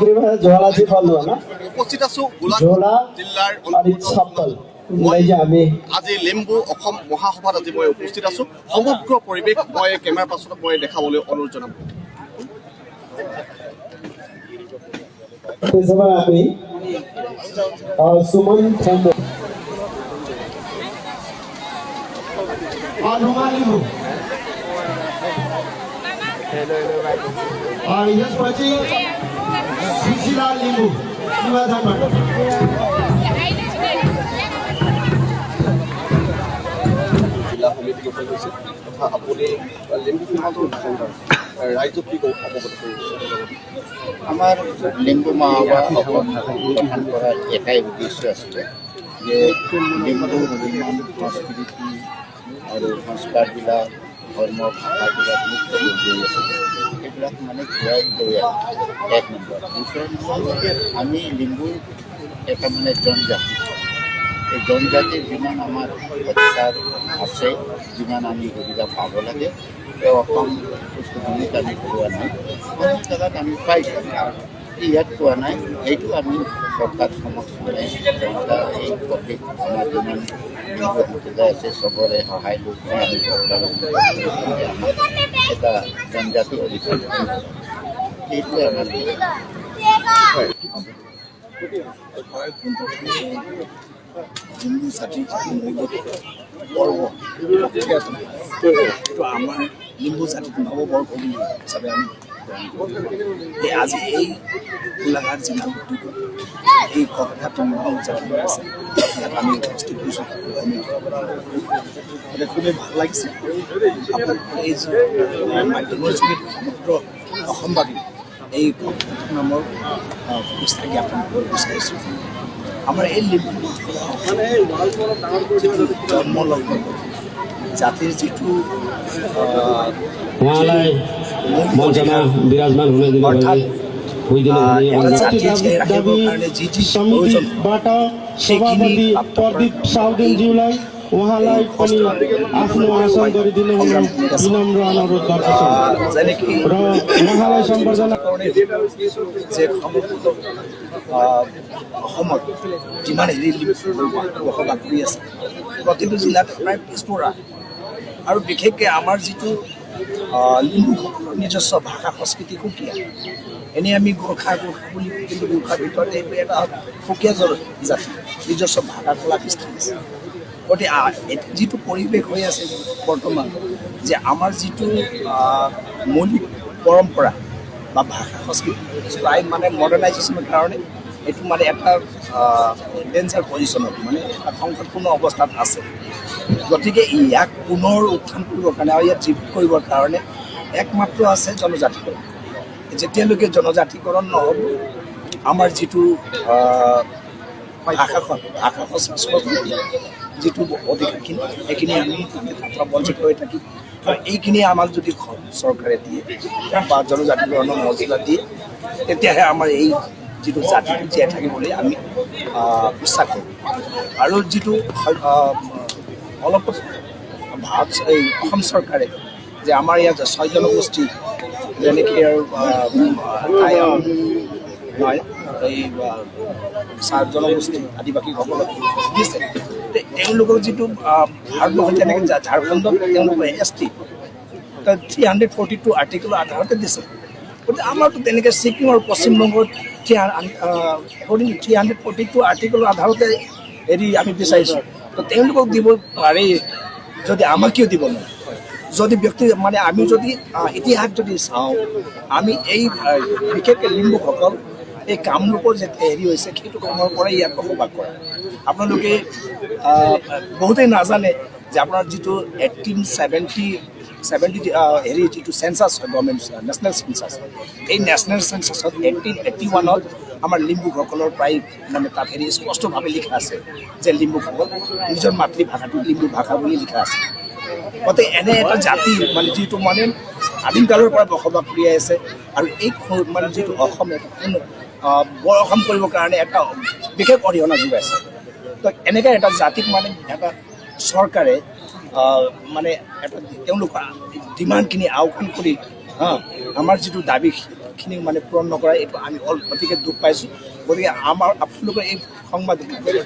जोला ना উপস্থিত আছো जोला জিলাৰ और सप्तल আজি লিম্বু অসম মহাসভাত আজি মই উপস্থিত আছো সমগ্ৰ পৰিৱেশ মই কেমেৰাৰ পাছত মই দেখাবলৈ অনুৰোধ জনাম सुमन थोंबो यसपछि सुशीला लिम्बू জিলা সমিতি গঠন হৈছে তথা আপুনি লিম্বু সমাজৰ ৰাইজক কি অৱগত কৰিব আমাৰ লিম্বু মহাসভা গঠন কৰাৰ এটাই উদ্দেশ্য আছিলে যে লিম্বু যিমান সংস্কৃতি আৰু সংস্কাৰবিলাক ধৰ্ম ভাষাবিলাক মুক্ত হৈ আছিলে সেইবিলাক মানে ঘূৰাই লৈ আহে এক নম্বৰ দুসৰ নম্বৰ আমি লিম্বু এটা মানে জনজাতি এই জনজাতিৰ যিমান আমাৰ অধিকাৰ আছে যিমান আমি সুবিধা পাব লাগে এই অসম ভূমিত আমি পোৱা নাই অন্য জেগাত আমি পাইছোঁ ইয়াত পোৱা নাই সেইটো আমি চৰকাৰ সমক্ষ মানে এই প্ৰত্যেক আমাৰ যিমান লিম্বু সম্প্ৰদায় আছে চবৰে সহায় লৈ আমি চৰকাৰক আমাক এটা জনজাতি অধিকাৰ এইটোৱে আমাৰ লিম্বু জাতিৰ পৰ্ব এইটো আমাৰ লিম্বু জাতিৰ নৱবৰ্ষ বুলি হিচাপে আমি আজি এই গোলাঘাট জিলা এই ককঘাট জাতিৰ আছে ইয়াত আমি উপস্থিত হৈছোঁ খুবেই ভাল লাগিছে এই মাধ্যমৰ যোগেদি সমগ্ৰ অসমবাসী এই ককঘাট নামৰ প্ৰতিষ্ঠা জ্ঞাপন কৰিব বিচাৰিছোঁ আমাৰ এই লিম্বু জন্ম লগ্ন জাতিৰ যিটো विराजमान हुन অৰ্থাৎ दिनु सभापति प्रदीप साउदेनज्यूलाई उहाँलाई पनि आफ्नो आसन गरिदिनु हुन विनम्र अनुरोध गर्दछु र उहाँलाई सम्बर्धना যে অসমত যিমান হেৰি বসবাস কৰি আছে প্ৰতিটো জিলাত প্ৰায় পিছপৰা আৰু বিশেষকৈ আমাৰ যিটো লিম্বুসকলৰ নিজস্ব ভাষা সংস্কৃতি সুকীয়া এনেই আমি গোৰ্খা বুলি কিন্তু গোৰ্খাৰ ভিতৰত এইটো এটা সুকীয়া জাতি নিজস্ব ভাষা কলা কৃষ্টি আছে গতিকে যিটো পৰিৱেশ হৈ আছে বৰ্তমান যে আমাৰ যিটো মৌলিক পৰম্পৰা বা ভাষা সংস্কৃতি প্ৰায় মানে মডাৰ্ণাইজেশ্যনৰ কাৰণে এইটো মানে এটা ডেঞ্জাৰ পজিশ্যনত মানে এটা সংকটপূৰ্ণ অৱস্থাত আছে গতিকে ইয়াক পুনৰ উত্থান কৰিবৰ কাৰণে আৰু ইয়াত জীৱিত কৰিবৰ কাৰণে একমাত্ৰ আছে জনজাতিকৰণ যেতিয়ালৈকে জনজাতিকৰণ নহ'ব আমাৰ যিটো ভাষা সংস্কৃতি যিটো অধিকাৰখিনি সেইখিনি আমি বঞ্চিত হৈ থাকিম আৰু এইখিনি আমাক যদি চৰকাৰে দিয়ে বা জনজাতিকৰণৰ মৰ্যাদা দিয়ে তেতিয়াহে আমাৰ এই যিটো জাতিটো জীয়াই থাকিবলৈ আমি বিশ্বাস কৰোঁ আৰু যিটো অলপ এই অসম চৰকাৰে যে আমাৰ ইয়াত 6 জনগোষ্ঠী যেনেকৈ আৰু এই 7 জনগোষ্ঠী আদিবাসীসকলক দিছে তেওঁলোকৰ যিটো ভাৰতবৰ্ষত যেনেকৈ ঝাৰখণ্ডত তেওঁলোকৰ ST 342 আৰ্টিকলৰ আধাৰতে দিছে গতিকে আমাৰতো তেনেকৈ ছিকিম আৰু পশ্চিমবংগত 342 আৰ্টিকলৰ আধাৰতে হেৰি আমি বিচাৰিছোঁ তো তেওঁলোকক দিব পাৰি যদি আমাক কিয় দিব নোৱাৰে যদি ব্যক্তি মানে আমি যদি ইতিহাস যদি চাওঁ আমি এই বিশেষকৈ লিম্বুসকল এই কামৰূপৰ যে হেৰি হৈছে সেইটো সময়ৰ পৰাই ইয়াত বসবাস কৰে আপোনালোকে বহুতেই নাজানে যে আপোনাৰ যিটো 1870 হেৰি যিটো চেঞ্চাছ হয় গভৰ্ণমেণ্ট নেশ্যনেল চেঞ্চাছ এই নেশ্যনেল চেঞ্চাছত 1881ত আমাৰ লিম্বুসকলৰ প্ৰায় মানে তাত হেৰি স্পষ্টভাৱে লিখা আছে যে লিম্বুসকল নিজৰ মাতৃভাষাটো লিম্বু ভাষা বুলি লিখা আছে গতিকে এনে এটা জাতি মানে যিটো মানে আদিমকালৰ পৰা বসবাস কৰি আছে আৰু এই মানে যিটো অসম বৰ অসম কৰিবৰ কাৰণে এটা বিশেষ অৰিহণা যোগাইছে তো এনেকৈ এটা জাতিক মানে এটা চৰকাৰে মানে এটা তেওঁলোকৰ ডিমাণ্ডখিনি আওকাণ কৰি আমাৰ যিটো দাবী খিনি মানে পূৰণ নকৰা এইটো আমি অতিকে দুখ পাইছোঁ। গতিকে আপোনালোকৰ এই সংবাদ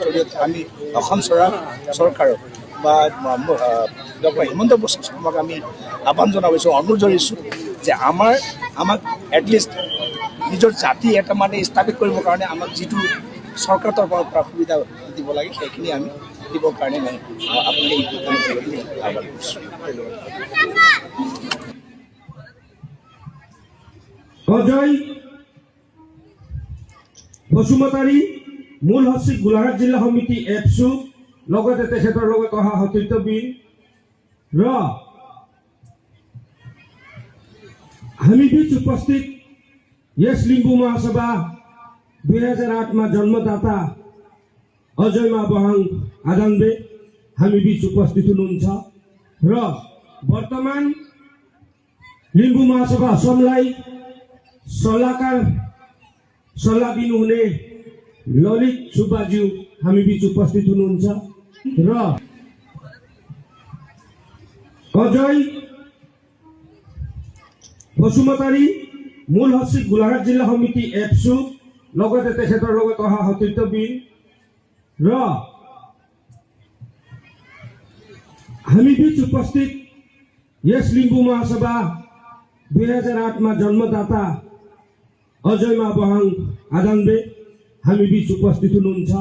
জৰিয়তে আমি অসম চৰকাৰক বা ডক্টৰ হিমন্ত বিশ্ব শৰ্মাক আমি আহ্বান জনাইছোঁ, অনুৰোধ জনাইছোঁ যে আমাক এটলিষ্ট নিজৰ জাতি এটা মানে স্থাপিত কৰিবৰ কাৰণে আমাক যিটো চৰকাৰৰ তৰফৰ পৰা সুবিধা দিব লাগে সেইখিনি আমি দিবৰ কাৰণে মই আপুনি আহ্বান কৰিছোঁ। অজয় বসুমতাৰী, মূল সচিব গোলাঘাট জিলা সমিতি এপছু, লগতে তেখেতৰ লগত অহা সতীৰ্থবীৰ হামিবিজ উপস্থিত यस लिम्बू महासभा 2008 में जन्मदाता अजय महाबहाङ आदानबे हामी बीच उपस्थित हुनुहुन्छ र वर्तमान लिम्बू महासभा असमलाई सल्लाह दिनुहुने ललित सुब्बाज्यू हामी बीच उपस्थित हुनुहुन्छ र अजय बसुमतारी, মূল সচিব গোলাঘাট জিলা সমিতি এপছু, লগতে তেখেতৰ লগত অহা সতীৰ্থবীৰ হামিবিজ উপস্থিত यस लिम्बू महासभा 2008 में जन्मदाता अजय महाबहाङ आदानबे हामी बीच उपस्थित हुनुहुन्छ।